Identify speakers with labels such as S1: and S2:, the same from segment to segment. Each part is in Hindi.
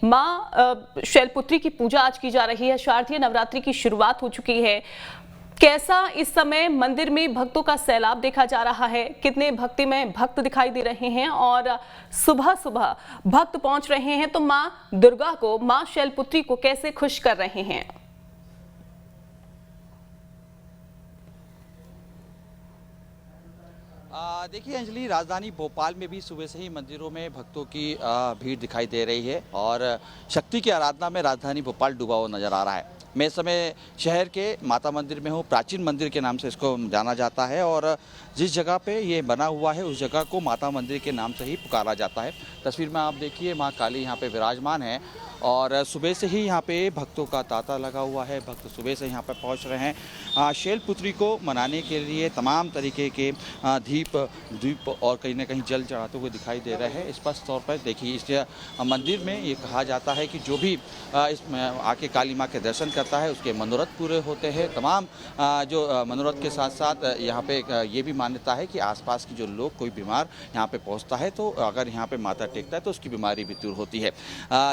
S1: मां शैलपुत्री की पूजा आज की जा रही है। शारदीय नवरात्रि की शुरुआत हो चुकी है। कैसा इस समय मंदिर में भक्तों का सैलाब देखा जा रहा है, कितने भक्तिमय भक्त दिखाई दे रहे हैं और सुबह सुबह भक्त पहुंच रहे हैं तो मां दुर्गा को, मां शैलपुत्री को कैसे खुश कर रहे हैं।
S2: देखिए अंजलि, राजधानी भोपाल में भी सुबह से ही मंदिरों में भक्तों की भीड़ दिखाई दे रही है और शक्ति की आराधना में राजधानी भोपाल डूबा हुआ नजर आ रहा है। मैं इस समय शहर के माता मंदिर में हूँ। प्राचीन मंदिर के नाम से इसको जाना जाता है और जिस जगह पे ये बना हुआ है उस जगह को माता मंदिर के नाम से ही पुकारा जाता है। तस्वीर में आप देखिए माँ काली यहाँ पे विराजमान है और सुबह से ही यहाँ पे भक्तों का तांता लगा हुआ है। भक्त सुबह से यहाँ पे पहुँच रहे हैं। शैलपुत्री को मनाने के लिए तमाम तरीके के दीप और कहीं ना कहीं जल चढ़ाते हुए दिखाई दे रहे हैं। स्पष्ट तौर पर देखिए इस मंदिर में ये कहा जाता है कि जो भी इसमें आके काली माँ के दर्शन करता है उसके मनोरथ पूरे होते हैं। तमाम जो मनोरथ के साथ साथ यहाँ पे ये भी मान्यता है कि आसपास की जो लोग कोई बीमार यहाँ पे पहुँचता है तो अगर यहाँ पे माथा टेकता है तो उसकी बीमारी भी दूर होती है।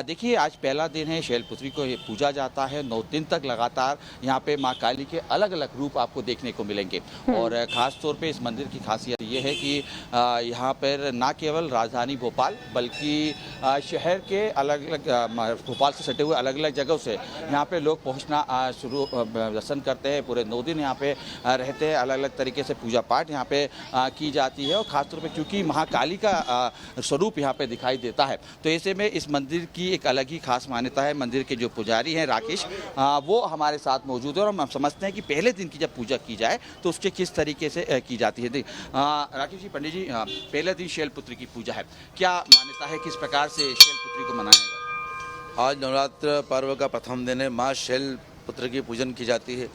S2: देखिए आज पहला दिन है, शैलपुत्री को पूजा जाता है। 9 दिन तक लगातार यहाँ पे माँ काली के अलग अलग रूप आपको देखने को मिलेंगे और ख़ास तौर पे इस मंदिर की खासियत ये है कि यहाँ पर ना केवल राजधानी भोपाल बल्कि शहर के अलग अलग भोपाल से सटे हुए अलग अलग जगहों से यहाँ पे लोग पहुँचना शुरू दर्शन करते हैं। पूरे 9 दिन यहाँ पे रहते हैं। अलग अलग तरीके से पूजा पाठ यहाँ पे की जाती है और ख़ासतौर पे क्योंकि महाकाली का स्वरूप यहाँ पे दिखाई देता है तो ऐसे में इस मंदिर की एक अलग ही खास मान्यता है। मंदिर के जो पुजारी हैं राकेश, वो हमारे साथ मौजूद है और हम समझते हैं कि पहले दिन की जब पूजा की जाए तो उसके किस तरीके से की जाती है। राकेश जी, पंडित जी, पहले दिन शैलपुत्री की पूजा है, क्या मान्यता है, किस प्रकार से शैलपुत्री को मनाया जाता है?
S3: आज नवरात्र पर्व का प्रथम दिन है। माँ शैलपुत्री की पूजन की जाती है।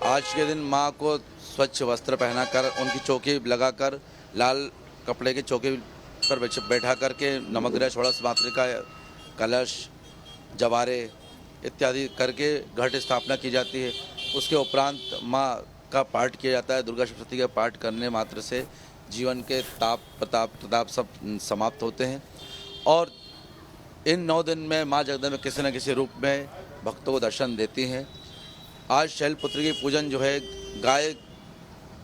S3: आज के दिन माँ को स्वच्छ वस्त्र पहनाकर, उनकी चौकी लगाकर, लाल कपड़े के चौकी पर बैठा करके नवग्रह षोडश मातृका कलश जवारे इत्यादि करके घट स्थापना की जाती है। उसके उपरांत माँ का पाठ किया जाता है। दुर्गा सप्तशती का पाठ करने मात्र से जीवन के ताप प्रताप सब समाप्त होते हैं और इन 9 दिन में माँ जगदम्बा किसी न किसी रूप में भक्तों को दर्शन देती हैं। आज शैलपुत्री की पूजन जो है, गाय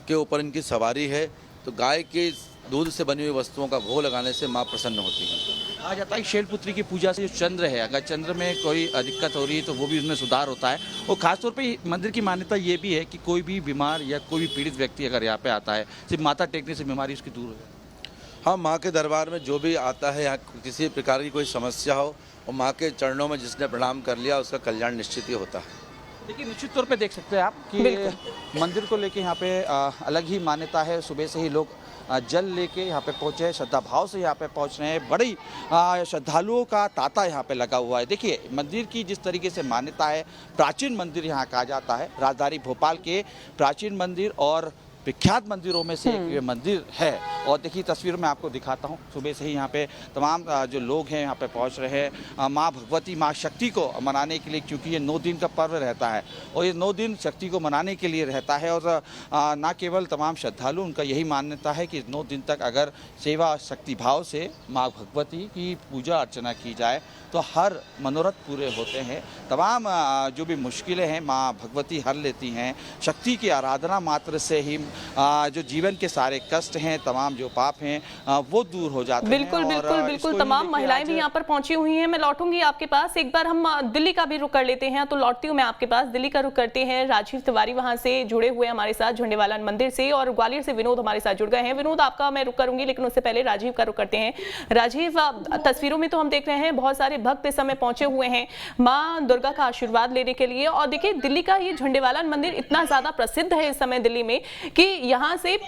S3: के ऊपर इनकी सवारी है तो गाय के दूध से बनी हुई वस्तुओं का भोग लगाने से माँ प्रसन्न होती है।
S2: कहा जाता है शैलपुत्री की पूजा से जो चंद्र है, अगर चंद्र में कोई दिक्कत हो रही है तो वो भी उसमें सुधार होता है और खासतौर पे मंदिर की मान्यता ये भी है कि कोई भी बीमार या कोई भी पीड़ित व्यक्ति अगर यहाँ पे आता है, सिर्फ माथा टेकने से बीमारी उसकी दूर हो जाती है।
S3: हाँ, माँ के दरबार में जो भी आता है, यहाँ किसी प्रकार की कोई समस्या हो और माँ के चरणों में जिसने प्रणाम कर लिया उसका कल्याण निश्चित ही होता है।
S2: देखिए निश्चित तौर पे देख सकते हैं आप कि मंदिर को लेके यहाँ पे अलग ही मान्यता है। सुबह से ही लोग जल लेके यहाँ पे पहुँचे हैं, श्रद्धा भाव से यहाँ पे पहुँच रहे हैं। बड़ी श्रद्धालुओं का तांता यहाँ पे लगा हुआ है। देखिए मंदिर की जिस तरीके से मान्यता है, प्राचीन मंदिर यहाँ कहा जाता है। राजधानी भोपाल के प्राचीन मंदिर और विख्यात मंदिरों में से एक ये मंदिर है और देखिए तस्वीर में आपको दिखाता हूँ। सुबह से ही यहाँ पे तमाम जो लोग हैं यहाँ पे पहुँच रहे हैं माँ भगवती, माँ शक्ति को मनाने के लिए, क्योंकि ये 9 दिन का पर्व रहता है और ये 9 दिन शक्ति को मनाने के लिए रहता है और ना केवल तमाम श्रद्धालु, उनका यही मान्यता है कि 9 दिन तक अगर सेवा शक्ति भाव से माँ भगवती की पूजा अर्चना की जाए तो हर मनोरथ पूरे होते हैं। तमाम जो भी मुश्किलें हैं माँ भगवती हर लेती हैं। शक्ति की आराधना मात्र से ही जो जीवन के सारे कष्ट हैं, तमाम जो पाप हैं वो दूर हो जाते हैं।
S1: बिल्कुल तमाम महिलाएं भी यहाँ पर पहुंची हुई हैं। मैं लौटूंगी आपके पास। एक बार हम दिल्ली का भी रुख कर लेते हैं तो लौटती हूँ मैं आपके पास। दिल्ली का रुख करते हैं। राजीव तिवारी वहां से जुड़े हुए हमारे साथ झंडेवाला मंदिर से और ग्वालियर से विनोद हमारे साथ जुड़ गए हैं। विनोद, आपका मैं रुख करूंगी लेकिन उससे पहले राजीव का रुख करते हैं। राजीव, तस्वीरों में तो हम देख रहे हैं बहुत सारे भक्त इस समय पहुंचे हुए हैं मां दुर्गा का आशीर्वाद लेने के लिए और देखिए दिल्ली का ये झंडेवाला मंदिर इतना ज्यादा प्रसिद्ध है इस समय दिल्ली में कि यहाँ से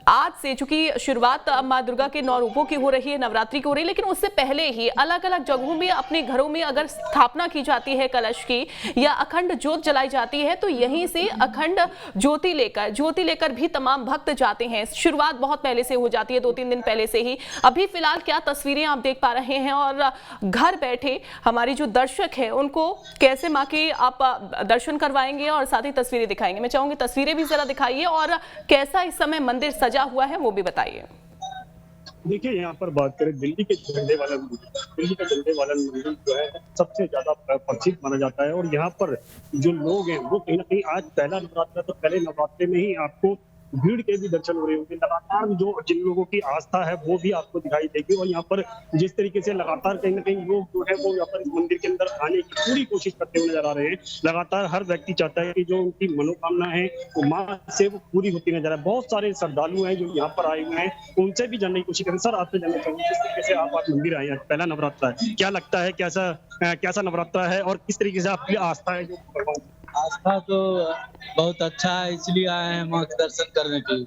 S1: आज से चूंकि शुरुआत मां दुर्गा के 9 रूपों की हो रही है, नवरात्रि की हो रही है, लेकिन उससे पहले ही अलग अलग जगहों में अपने घरों में अगर स्थापना की जाती है कलश की या अखंड ज्योत जलाई जाती है तो यहीं से अखंड ज्योति लेकर भी तमाम भक्त जाते हैं। शुरुआत बहुत पहले से हो जाती है, 2-3 दिन पहले से ही। अभी फिलहाल क्या तस्वीरें आप देख पा रहे हैं और घर बैठे हमारी जो दर्शक है उनको कैसे माँ के आप दर्शन करवाएंगे और साथ ही तस्वीरें दिखाएंगे? मैं चाहूंगी तस्वीरें भी जरा दिखाइए और कैसा इस समय मंदिर सजा हुआ है वो भी बताइए।
S4: देखिए, यहाँ पर बात करें दिल्ली के झंडे वाला मंदिर, दिल्ली का झंडे वाला मंदिर जो है सबसे ज्यादा प्रसिद्ध माना जाता है। और यहाँ पर जो लोग हैं वो कहीं ना कहीं आज पहला नवरात्र है, तो पहले नवरात्रे में ही आपको भीड़ के भी दर्शन हो रहे होंगे। लगातार जो जिन लोगों की आस्था है वो भी आपको दिखाई देगी। और यहाँ पर जिस तरीके से लगातार कहीं ना कहीं लोग जो है वो यहाँ पर इस मंदिर के अंदर आने की पूरी कोशिश करते हुए नजर आ रहे हैं। लगातार हर व्यक्ति चाहता है कि जो उनकी मनोकामना है वो माँ से वो पूरी होती नजर आए। बहुत सारे श्रद्धालु हैं जो यहाँ पर आए हुए हैं, उनसे भी जानने की कोशिश करें। सर, आपसे जानना चाहूंगा जिस तरीके से आप आज मंदिर आए हैं, पहला नवरात्र है, क्या लगता है कैसा नवरात्र है और किस तरीके से आपकी आस्था है जो भगवान?
S5: आस्था तो बहुत अच्छा है, इसलिए आए हैं माँ के दर्शन करने के लिए।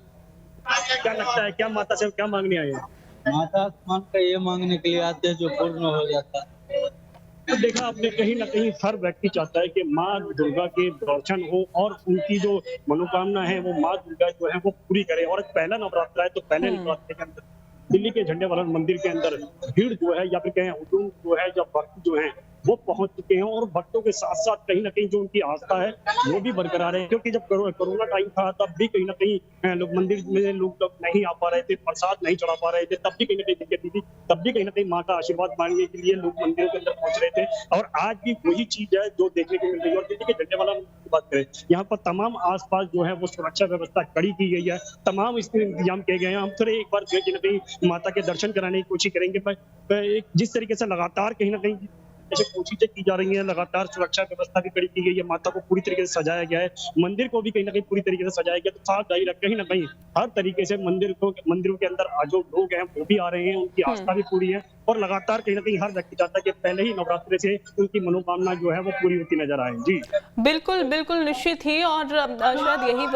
S4: क्या लगता है, क्या माता से क्या मांगने आए हैं?
S5: माता मान का ये मांगने के लिए आते हैं जो पूर्ण हो जाता है।
S4: तो देखा आपने, कहीं ना कहीं हर व्यक्ति चाहता है कि माँ दुर्गा के दर्शन हो और उनकी जो मनोकामना है वो माँ दुर्गा जो है वो पूरी करे। और पहला नवरात्र है, तो पहले नवरात्र के अंदर दिल्ली के झंडे वाला मंदिर के अंदर भीड़ जो है या फिर कहें हुजूम जो है या भक्त जो है वो पहुंच चुके हैं। और भक्तों के साथ साथ कहीं ना कहीं जो उनकी आस्था है वो भी बरकरार है। क्योंकि जब कोरोना टाइम था तब भी कहीं ना कहीं लोग मंदिर में लोग नहीं आ पा रहे थे, प्रसाद नहीं चढ़ा पा रहे थे, तब भी कहीं ना कहीं दिक्कत थी। तब भी कहीं ना कहीं माँ का आशीर्वाद मांगने के लिए लोग मंदिरों के अंदर पहुंच रहे थे। और आज भी वही चीज है जो देखने को मिल रही है। और दिल्ली के झंडे वाला की बात करें, यहाँ पर तमाम आसपास जो है वो सुरक्षा व्यवस्था कड़ी की गई है, तमाम इसके इंतजाम किए गए हैं। हम फिर एक बार कहीं ना कहीं माता के दर्शन कराने की कोशिश करेंगे। पर जिस तरीके से लगातार कहीं ना कहीं जैसे कोशिशें की जा रही हैं, लगातार सुरक्षा व्यवस्था भी कड़ी की गई है, माता को पूरी तरीके से सजाया गया है, मंदिर को भी कहीं ना कहीं पूरी तरीके से सजाया गया। तो साफ जाहिर है कहीं ना कहीं हर तरीके से मंदिरों के अंदर जो लोग हैं वो भी आ रहे हैं, उनकी आस्था भी पूरी है। और लगातार कहीं ना कहीं हर व्यक्ति चाहता है कि पहले ही नवरात्रि से उनकी मनोकामना जो है वो पूरी होती नजर आए। जी
S1: बिल्कुल बिल्कुल निश्चित ही। और शायद यही